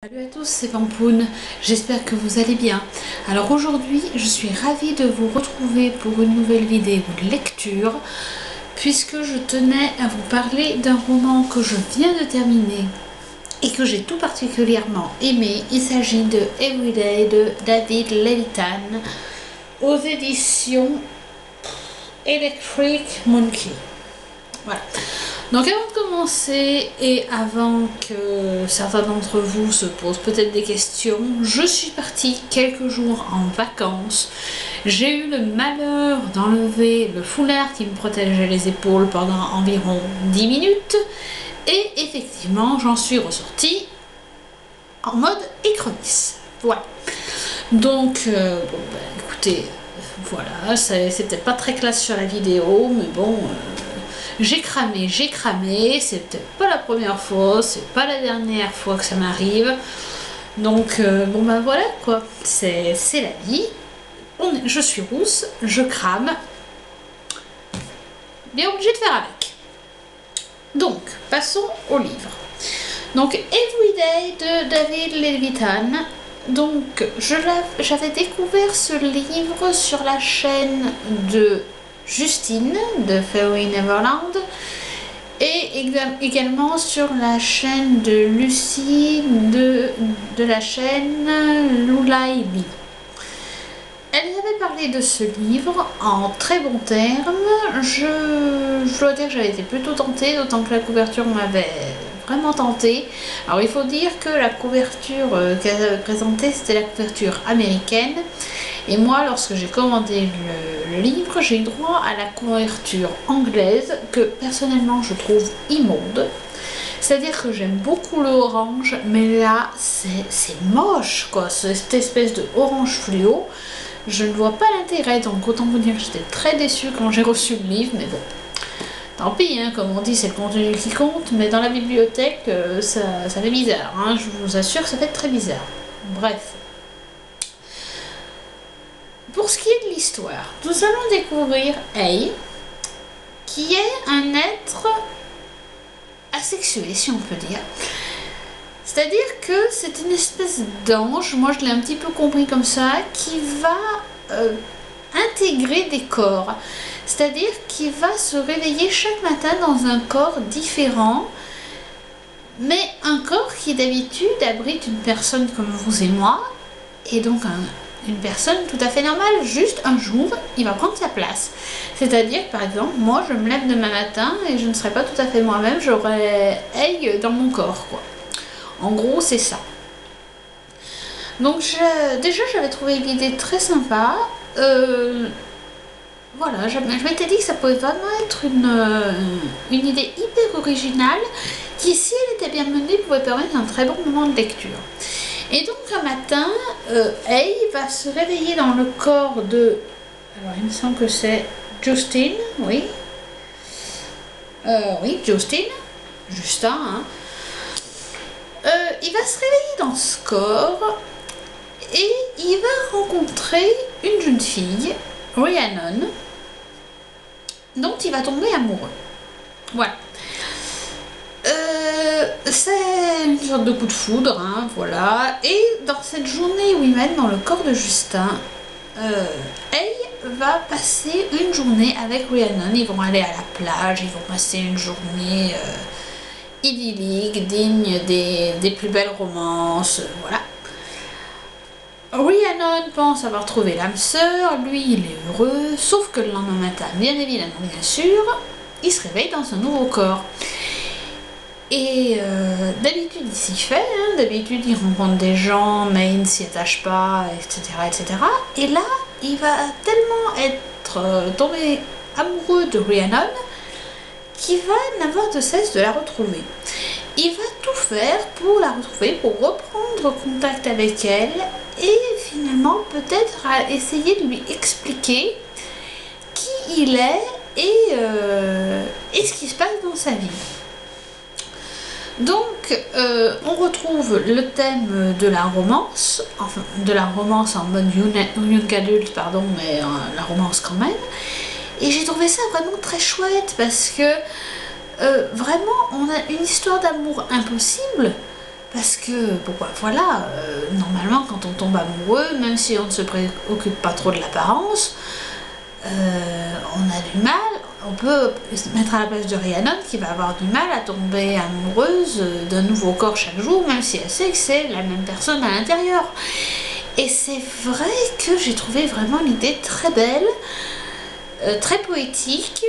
Salut à tous, c'est Pampoun, j'espère que vous allez bien. Alors aujourd'hui, je suis ravie de vous retrouver pour une nouvelle vidéo de lecture, puisque je tenais à vous parler d'un roman que je viens de terminer et que j'ai tout particulièrement aimé. Il s'agit de Everyday de David Levitan aux éditions Electric Monkey. Voilà. Donc avant de commencer et avant que certains d'entre vous se posent peut-être des questions, je suis partie quelques jours en vacances. J'ai eu le malheur d'enlever le foulard qui me protégeait les épaules pendant environ 10 minutes et effectivement j'en suis ressortie en mode écrevisse. Voilà. Donc écoutez, voilà, c'est peut-être pas très classe sur la vidéo, mais bon... J'ai cramé, c'est peut-être pas la première fois, c'est pas la dernière fois que ça m'arrive. Donc bon ben voilà quoi, c'est la vie. Je suis rousse, je crame. Bien obligé de faire avec. Donc, passons au livre. Donc, Everyday de David Levitan. Donc, j'avais découvert ce livre sur la chaîne de Justine de Fairy Neverland et également sur la chaîne de Lucie de la chaîne Loulaïbi. Elle avait parlé de ce livre en très bons termes. Je dois dire que j'avais été plutôt tentée, d'autant que la couverture m'avait vraiment tentée. Alors il faut dire que la couverture qu'elle avait présentée, c'était la couverture américaine. Et moi, lorsque j'ai commandé le livre, j'ai eu droit à la couverture anglaise que personnellement je trouve immonde. C'est-à-dire que j'aime beaucoup le orange, mais là c'est moche quoi, cette espèce de orange fluo. Je ne vois pas l'intérêt, donc autant vous dire que j'étais très déçue quand j'ai reçu le livre, mais bon. Tant pis, hein, comme on dit, c'est le contenu qui compte, mais dans la bibliothèque, ça fait bizarre, hein, je vous assure que ça fait très bizarre. Bref. Pour ce qui est de l'histoire, nous allons découvrir Ei, qui est un être asexué, si on peut dire. C'est-à-dire que c'est une espèce d'ange, moi je l'ai un petit peu compris comme ça, qui va intégrer des corps. C'est-à-dire qu'il va se réveiller chaque matin dans un corps différent, mais un corps qui d'habitude abrite une personne comme vous et moi, et donc une personne tout à fait normale. Juste un jour, il va prendre sa place. C'est-à-dire que par exemple, moi je me lève demain matin et je ne serai pas tout à fait moi-même, j'aurai Ei dans mon corps, quoi. En gros, c'est ça. Donc déjà, j'avais trouvé l'idée très sympa. Voilà, je m'étais dit que ça pouvait vraiment être une idée hyper originale qui, si elle était bien menée, pouvait permettre un très bon moment de lecture. Et donc un matin, Ei va se réveiller dans le corps de... Alors il me semble que c'est Justine, oui. Oui, Justin, hein. Il va se réveiller dans ce corps et il va rencontrer une jeune fille, Rhiannon, dont il va tomber amoureux. Voilà. C'est une sorte de coup de foudre, hein, voilà. Et dans cette journée où il mène dans le corps de Justin, Ei va passer une journée avec Rhiannon. Ils vont aller à la plage, ils vont passer une journée idyllique, digne des plus belles romances, voilà. Rhiannon pense avoir trouvé l'âme sœur, lui il est heureux, sauf que le lendemain matin, bien évidemment, bien sûr, il se réveille dans un nouveau corps. Et d'habitude il s'y fait, hein, d'habitude il rencontre des gens, mais il ne s'y attache pas, etc., etc. Et là, il va tellement être tombé amoureux de Rhiannon qui va n'avoir de cesse de la retrouver. Il va tout faire pour la retrouver, pour reprendre contact avec elle et finalement peut-être essayer de lui expliquer qui il est et ce qui se passe dans sa vie. Donc on retrouve le thème de la romance, enfin de la romance en mode young adulte, pardon, mais la romance quand même. Et j'ai trouvé ça vraiment très chouette parce que vraiment on a une histoire d'amour impossible Parce que, voilà, normalement quand on tombe amoureux, même si on ne se préoccupe pas trop de l'apparence, on a du mal, on peut se mettre à la place de Rhiannon qui va avoir du mal à tomber amoureuse d'un nouveau corps chaque jour, même si elle sait que c'est la même personne à l'intérieur. Et c'est vrai que j'ai trouvé vraiment l'idée très belle, très poétique,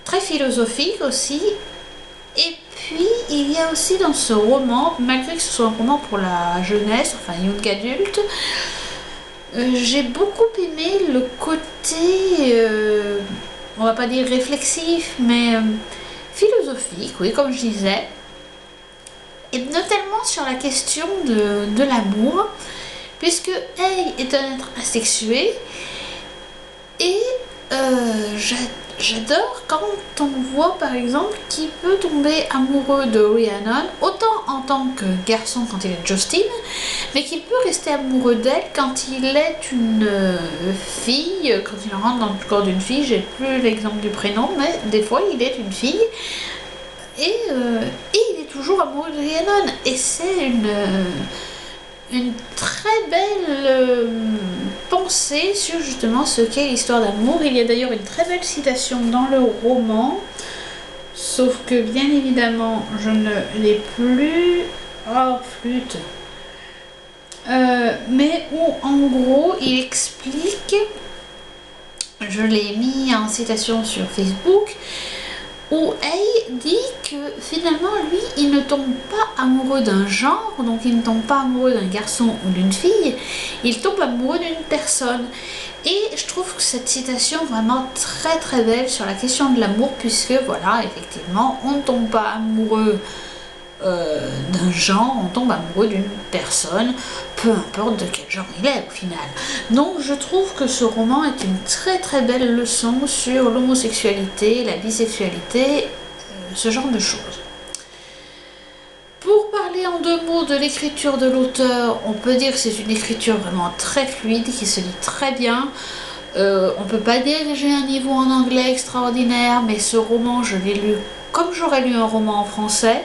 très philosophique aussi. Et puis il y a aussi dans ce roman, malgré que ce soit un roman pour la jeunesse, enfin young adulte, j'ai beaucoup aimé le côté, on va pas dire réflexif, mais philosophique, oui, comme je disais, et notamment sur la question de l'amour, puisque Hay est un être asexué, et j'adore quand on voit par exemple qu'il peut tomber amoureux de Rhiannon, autant en tant que garçon quand il est Justin, mais qu'il peut rester amoureux d'elle quand il est une fille, quand il rentre dans le corps d'une fille, j'ai plus l'exemple du prénom, mais des fois il est une fille, et il est toujours amoureux de Rhiannon, et c'est une très belle pensée sur justement ce qu'est l'histoire d'amour. Il y a d'ailleurs une très belle citation dans le roman, sauf que bien évidemment je ne l'ai plus, oh flûte, mais où en gros il explique, je l'ai mis en citation sur Facebook, où Hay dit que finalement lui il ne tombe pas amoureux d'un genre, donc il ne tombe pas amoureux d'un garçon ou d'une fille, il tombe amoureux d'une personne. Et je trouve que cette citation est vraiment très très belle sur la question de l'amour, puisque voilà, effectivement on ne tombe pas amoureux d'un genre, on tombe amoureux d'une personne, peu importe de quel genre il est au final. Donc je trouve que ce roman est une très très belle leçon sur l'homosexualité, la bisexualité, ce genre de choses. Pour parler en deux mots de l'écriture de l'auteur, on peut dire que c'est une écriture vraiment très fluide, qui se lit très bien. On peut pas dire que j'ai un niveau en anglais extraordinaire, mais ce roman je l'ai lu comme j'aurais lu un roman en français.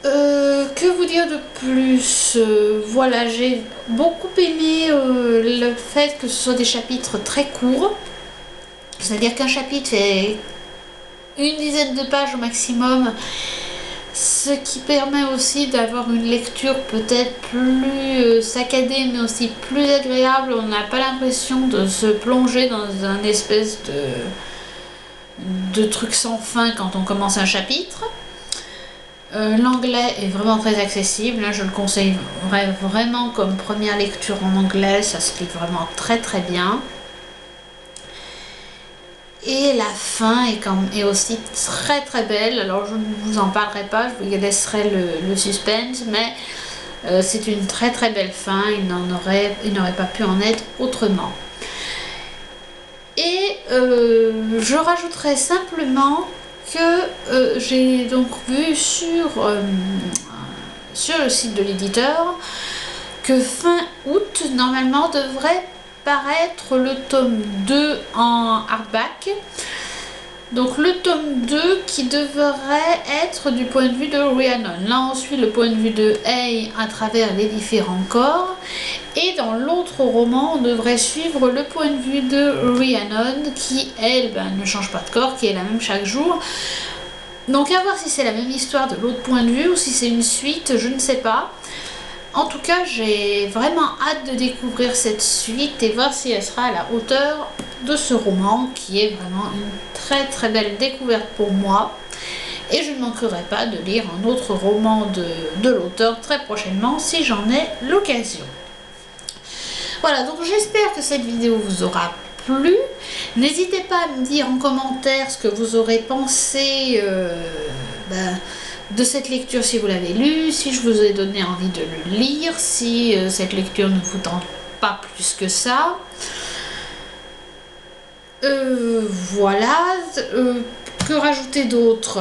Que vous dire de plus, voilà, j'ai beaucoup aimé le fait que ce soit des chapitres très courts, c'est-à-dire qu'un chapitre fait une dizaine de pages au maximum, ce qui permet aussi d'avoir une lecture peut-être plus saccadée mais aussi plus agréable. On n'a pas l'impression de se plonger dans un espèce de truc sans fin quand on commence un chapitre. L'anglais est vraiment très accessible, je le conseillerais vraiment comme première lecture en anglais, ça se lit vraiment très très bien. Et la fin est aussi très très belle, alors je ne vous en parlerai pas, je vous laisserai le suspense, mais c'est une très très belle fin, il n'aurait pas pu en être autrement. Et je rajouterai simplement que j'ai donc vu sur le site de l'éditeur que fin août normalement devrait paraître le tome 2 en hardback. Donc le tome 2 qui devrait être du point de vue de Rhiannon. Là on suit le point de vue de Hay à travers les différents corps. Et dans l'autre roman, on devrait suivre le point de vue de Rhiannon qui, elle, ne change pas de corps, qui est la même chaque jour. Donc à voir si c'est la même histoire de l'autre point de vue ou si c'est une suite, je ne sais pas. En tout cas, j'ai vraiment hâte de découvrir cette suite et voir si elle sera à la hauteur de ce roman qui est vraiment une très très belle découverte pour moi. Et je ne manquerai pas de lire un autre roman de l'auteur très prochainement si j'en ai l'occasion. Voilà, donc j'espère que cette vidéo vous aura plu. N'hésitez pas à me dire en commentaire ce que vous aurez pensé de cette lecture si vous l'avez lu, si je vous ai donné envie de le lire, si cette lecture ne vous tente pas plus que ça. Voilà, que rajouter d'autre?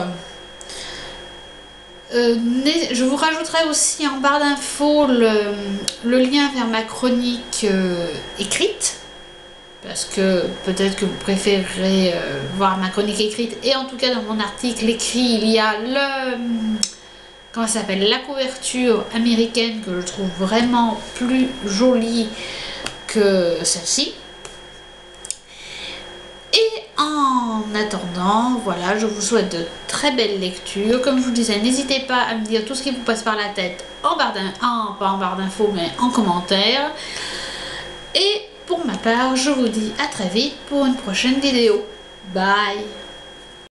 Je vous rajouterai aussi en barre d'infos le lien vers ma chronique écrite, parce que peut-être que vous préférez voir ma chronique écrite, et en tout cas dans mon article écrit il y a comment ça s'appelle, la couverture américaine que je trouve vraiment plus jolie que celle-ci. Et en attendant, voilà, je vous souhaite de très belles lectures. Comme je vous disais, n'hésitez pas à me dire tout ce qui vous passe par la tête pas en barre d'infos, mais en commentaire. Et pour ma part, je vous dis à très vite pour une prochaine vidéo. Bye!